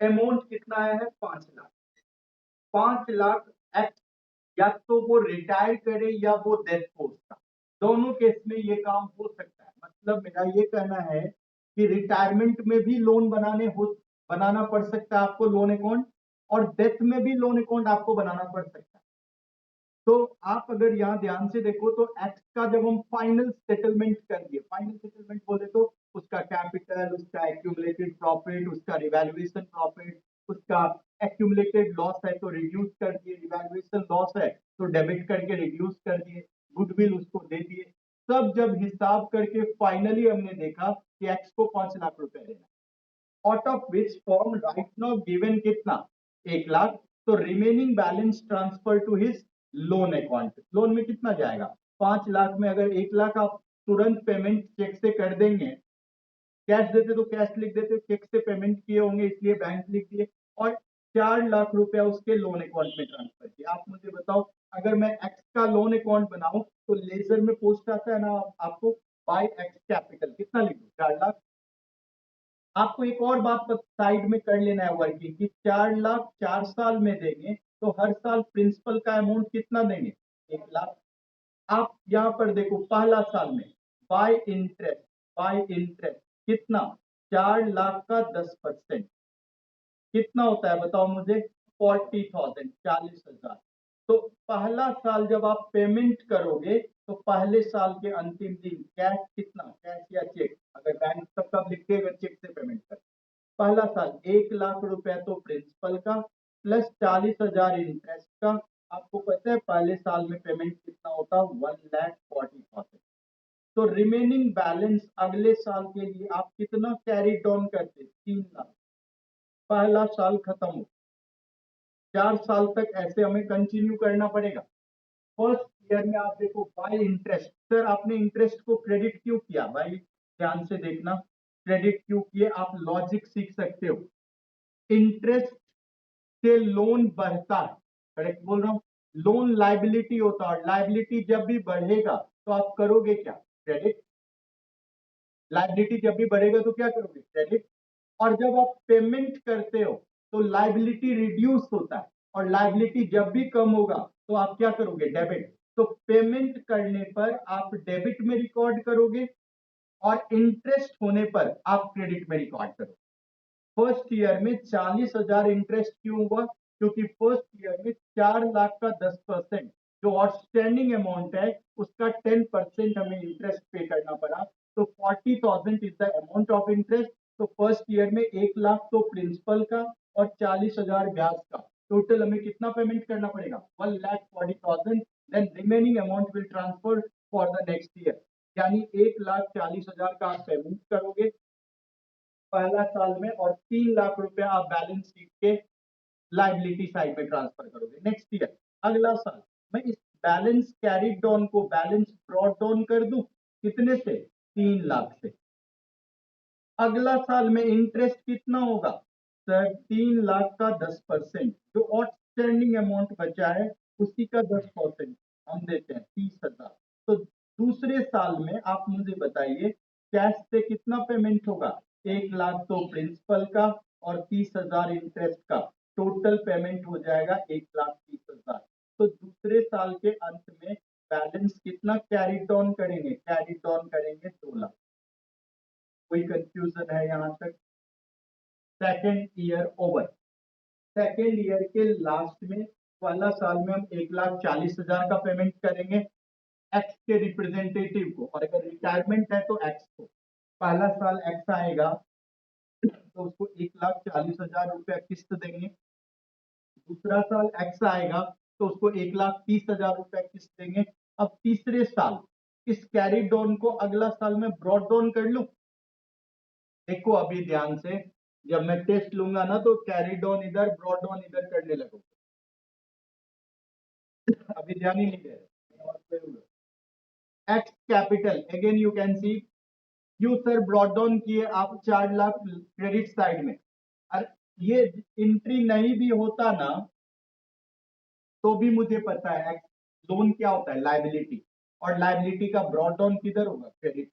Amount कितना है? 5 lakh. 5 lakh x, या तो वो रिटायर करे या वो डेथ हो उसका, दोनों केस में ये काम हो सकता है। मतलब मेरा ये कहना है कि रिटायरमेंट में भी लोन बनाना पड़ सकता है आपको लोन अकाउंट, और डेथ में भी लोन अकाउंट आपको बनाना पड़ सकता है। तो आप अगर यहाँ ध्यान से देखो तो एक्स का जब हम फाइनल सेटलमेंट कर दिए, फाइनल सेटलमेंट बोले तो उसका कैपिटल, उसका एक्यूमुलेटेड प्रॉफिट, उसका रिवैल्यूएशन प्रॉफिट, उसका एक्यूमुलेटेड लॉस है तो रिड्यूस कर दिए, रिवैल्यूएशन लॉस है तो डेबिट करके रिड्यूस कर दिए, गुडविल उसको दे दिए। सब जब हिसाब करके फाइनली हमने देखा कि एक्स को 5 लाख रुपए देना, out of which form right now given कितना? 1 लाख। तो remaining balance transfer to his loan account. Loan में कितना जाएगा? 5 लाख में अगर 1 लाख आप तुरंत पेमेंट चेक से कर देंगे, कैश देते तो कैश लिख देते, चेक से पेमेंट किए होंगे इसलिए बैंक लिख दिए, और 4 लाख रुपया उसके लोन अकाउंट में ट्रांसफर किया। आप मुझे बताओ, अगर मैं एक्स का लोन अकाउंट बनाऊं तो लेजर में पोस्ट आता है ना आपको, बाय एक्स कैपिटल, कितना लिखूं? 4 लाख। आपको एक और बात साइड में कर लेना है वर्किंग की, 4 लाख 4 साल में देंगे तो हर साल प्रिंसिपल का अमाउंट कितना देंगे? 1 लाख। आप यहाँ पर देखो पहला साल में बाय इंटरेस्ट, बाय इंटरेस्ट कितना? 4 लाख का 10% कितना होता है बताओ मुझे? 40,000, 40,000। तो पहला साल जब आप पेमेंट करोगे तो पहले साल के अंतिम दिन कैश कितना? कैश या चेक, अगर बैंक तब कब लिखते हैं, चेक से पेमेंट कर, पहला साल 1 लाख रुपया तो प्रिंसिपल का प्लस 40,000 इंटरेस्ट का। आपको पता है पहले साल में पेमेंट कितना होता? 1,40,000। तो रिमेनिंग बैलेंस अगले साल के लिए आप कितना कैरी डाउन करते? 3 लाख। पहला साल खत्म हो, 4 साल तक ऐसे हमें कंटिन्यू करना पड़ेगा। फर्स्ट ईयर में आप देखो बाय इंटरेस्ट, सर आपने इंटरेस्ट को क्रेडिट क्यों किया भाई? ध्यान से देखना, क्रेडिट क्यों किए आप लॉजिक सीख सकते हो। इंटरेस्ट से लोन बढ़ता है, करेक्ट बोल रहा हूं? लोन लाइबिलिटी होता है, और लाइबिलिटी जब भी बढ़ेगा तो आप करोगे क्या? क्रेडिट। लाइबिलिटी जब भी बढ़ेगा तो क्या करोगे? क्रेडिट। और जब आप पेमेंट करते हो तो लाइबिलिटी रिड्यूस होता है, और लाइबिलिटी जब भी कम होगा तो आप क्या करोगे? डेबिट। तो पेमेंट करने पर आप डेबिट में रिकॉर्ड करोगे, और इंटरेस्ट होने पर आप क्रेडिट में रिकॉर्ड करोगे। फर्स्ट ईयर में 40,000 इंटरेस्ट क्यों हुआ? क्योंकि फर्स्ट ईयर में 4 लाख का 10%, जो आउटस्टैंडिंग अमाउंट है उसका 10% हमें इंटरेस्ट पे करना पड़ा। तो 40,000 is the amount of interest. तो फर्स्ट ईयर में 1 लाख तो प्रिंसिपल का और 40,000 ब्याज का, टोटल हमें कितना पेमेंट करना पड़ेगा? 1,40,000। Then remaining amount will transfer for the next year. यानी 1,40,000 का आप पेमेंट करोगे पहला साल में, और 3 लाख रुपया आप बैलेंस शीट के लाइबिलिटी साइड में ट्रांसफर करोगे नेक्स्ट ईयर। अगला साल मैं इस बैलेंस कैरी डाउन को बैलेंस ब्रॉट डाउन कर दूं, कितने से? 3 लाख से। अगला साल में इंटरेस्ट कितना होगा? सर 3 लाख का 10%, जो आउटस्टैंडिंग अमाउंट बचा है उसी का 10% हम देते हैं, 30,000। तो दूसरे साल में आप मुझे बताइए कैश से कितना पेमेंट होगा? 1 लाख तो प्रिंसिपल का और 30,000 इंटरेस्ट का, टोटल पेमेंट हो जाएगा 1,30,000। तो दूसरे साल के अंत में बैलेंस कितना कैरी डाउन करेंगे? कैरी डाउन करेंगे 2 लाख। कोई कंफ्यूजन है यहाँ तक? Second year over. Second year के लास्ट में पहला साल में हम 1,40,000 का पेमेंट करेंगे एक्स के रिप्रेजेंटेटिव को, और अगर रिटायरमेंट है तो एक्स को। पहला साल एक्स आएगा तो उसको 1,40,000 रुपया किस्त देंगे। दूसरा साल एक्स आएगा तो उसको 1,30,000 रुपया किस्त देंगे। अब तीसरे साल इस कैरी डाउन को अगला साल में ब्रॉड डाउन कर लूं। देखो अभी ध्यान से, जब मैं टेस्ट लूंगा ना तो कैरी डाउन इधर, ब्रॉड डाउन इधर करने लगो। अभी ध्यान ही नहीं दे रहे। X capital again you can see, you sir brought down किए आप 4 लाख क्रेडिट साइड में। और ये एंट्री नहीं भी होता ना तो भी मुझे पता है लोन क्या होता है? लाइबिलिटी। और लाइबिलिटी का ब्रॉड डाउन किधर होगा? क्रेडिट।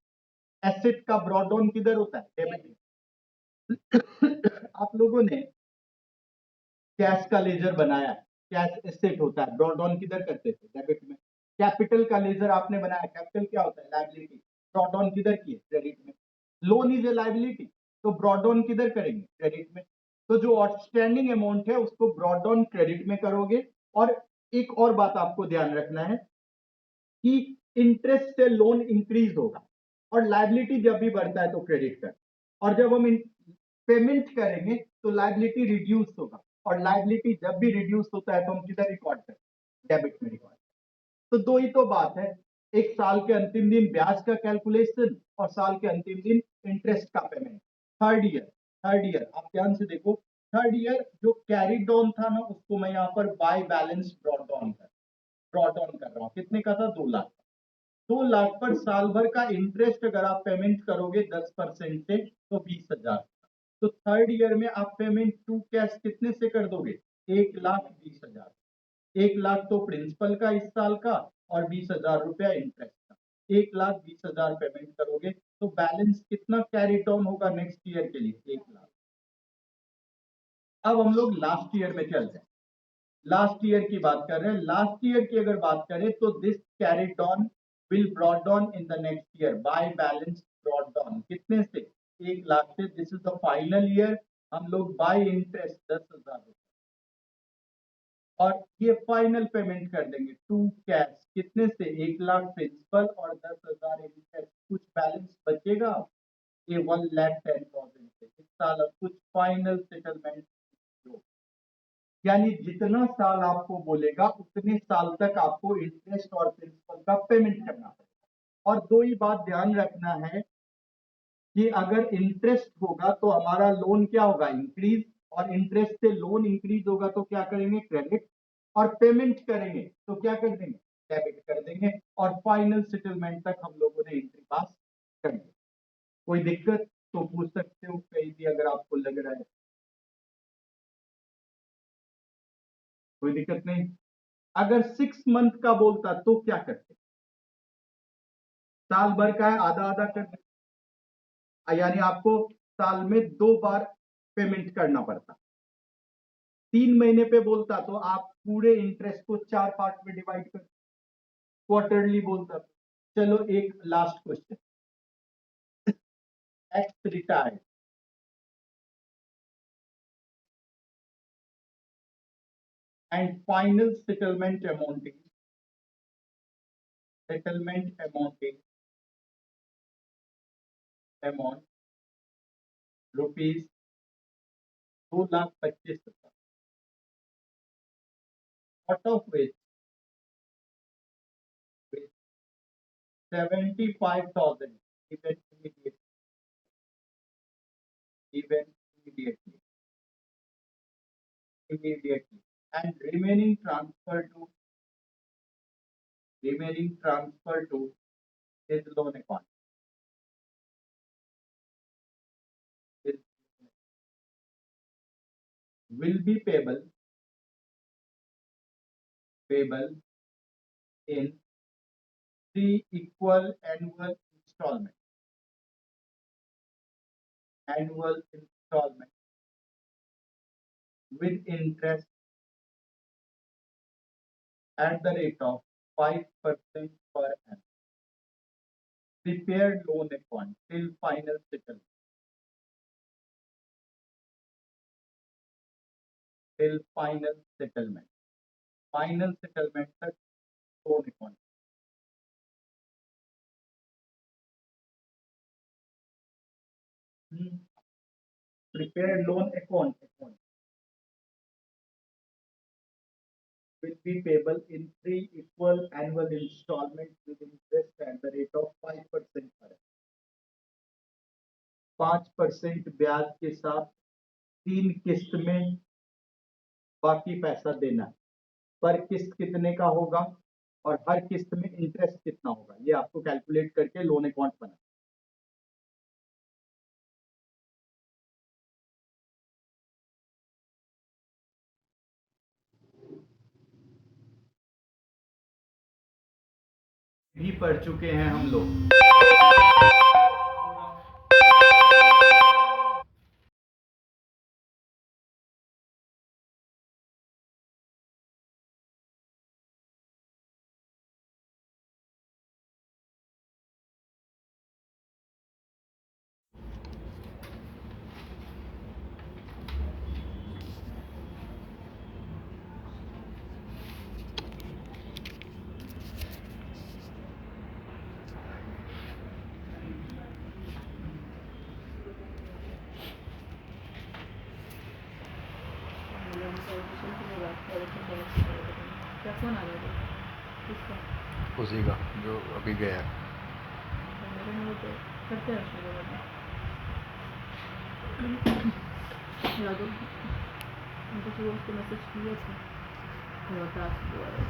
एसेट का ब्रॉड डाउन किधर होता है? डेबिट। आप लोगों ने कैश का लेजर बनाया, कैश एसेट होता है, ब्रॉड ऑन किधर करते थे, डेबिट में। कैपिटल का लेजर आपने बनाया, कैपिटल क्या होता है, लायबिलिटी, ब्रॉड ऑन किधर किए, क्रेडिट में। लोन इज ए लायबिलिटी, तो ब्रॉड ऑन किधर करेंगे, क्रेडिट में। तो जो आउटस्टैंडिंग अमाउंट है उसको ब्रॉड ऑन क्रेडिट में करोगे। और एक और बात आपको ध्यान रखना है कि इंटरेस्ट से लोन इंक्रीज होगा, और लायबिलिटी जब भी बढ़ता है तो क्रेडिट कर, और जब हम पेमेंट करेंगे तो लायबिलिटी रिड्यूस होगा, और लायबिलिटी जब भी रिड्यूस होता है तो हम किधर रिकॉर्ड करें, डेबिट में रिकॉर्ड। तो दो ही तो बात है, एक साल के अंतिम दिन ब्याज का कैलकुलेशन और साल के अंतिम दिन इंटरेस्ट का पेमेंट। थर्ड ईयर आप ध्यान से देखो, थर्ड ईयर जो कैरी डाउन था ना उसको मैं यहाँ पर बाय बैलेंस ब्रॉट ऑन कर रहा हूँ। कितने का था, 2 लाख। 2 लाख पर साल भर का इंटरेस्ट अगर आप पेमेंट करोगे 10% से तो 20,000। तो थर्ड ईयर में आप पेमेंट टू कैश कितने से कर दोगे, 1,20,000। 1 लाख तो प्रिंसिपल का इस साल का और 20,000 रुपया इंटरेस्ट का, 1,20,000 पेमेंट करोगे तो बैलेंस कितना कैरी डाउन होगा नेक्स्ट ईयर के लिए, 1 लाख। अब हम लोग लास्ट ईयर में चलते हैं, लास्ट ईयर की बात कर रहे हैं। लास्ट ईयर की अगर बात करें तो this carried on will brought down in the next year by balance brought down, कितने से, 1 लाख से। This is the final year, हम लोग बाय इंटरेस्ट 10,000 रुपए, और ये फाइनल पेमेंट कर देंगे टू कैश, कितने से, 1 लाख प्रिंसिपल और 10,000 इंटरेस्ट। कुछ बैलेंस बचेगा, ये 1,10,000 से इस साल अब कुछ फाइनल सेटलमेंट। यानी जितना साल आपको बोलेगा उतने साल तक आपको इंटरेस्ट और प्रिंसिपल का पेमेंट करना पड़ेगा। और दो ही बात ध्यान रखना है कि अगर इंटरेस्ट होगा तो हमारा लोन क्या होगा, इंक्रीज, और इंटरेस्ट से लोन इंक्रीज होगा तो क्या करेंगे, क्रेडिट, और पेमेंट करेंगे तो क्या कर देंगे, डेबिट कर देंगे, और फाइनल सेटलमेंट तक हम लोगों ने एंट्री पास कर दी। कोई दिक्कत तो पूछ सकते हो कहीं भी अगर आपको लग रहा है, कोई दिक्कत नहीं। अगर 6 मंथ का बोलता तो क्या करते, साल भर का है, आधा आधा कर, यानी आपको साल में 2 बार पेमेंट करना पड़ता। 3 महीने पे बोलता तो आप पूरे इंटरेस्ट को 4 पार्ट में डिवाइड कर, क्वार्टरली बोलता। चलो एक last question, x retired and final settlement amount rupees 2,25,000, out of which 75,000 given immediately, and remaining transfer to his loan account. His will be payable in 3 equal annual installment with interest at the rate of 5% per annum. Prepared loan account till final settlement. Final settlement तक loan account. Prepared loan account will be payable in 3 equal annual installments with interest at the rate of 5% per annum. 5% ब्याज के साथ 3 किस्त में बाकी पैसा देना है। पर किस्त कितने का होगा और हर किस्त में इंटरेस्ट कितना होगा, ये आपको कैलकुलेट करके लोन अकाउंट बना। भी पढ़ चुके हैं हम लोग। क्या फोन आ गया किसका? उसी का जो अभी गया। मेरे में तो करते हैं उसको याद हो उनको सुबह उसको मैसेज किया था टास्क दोबारा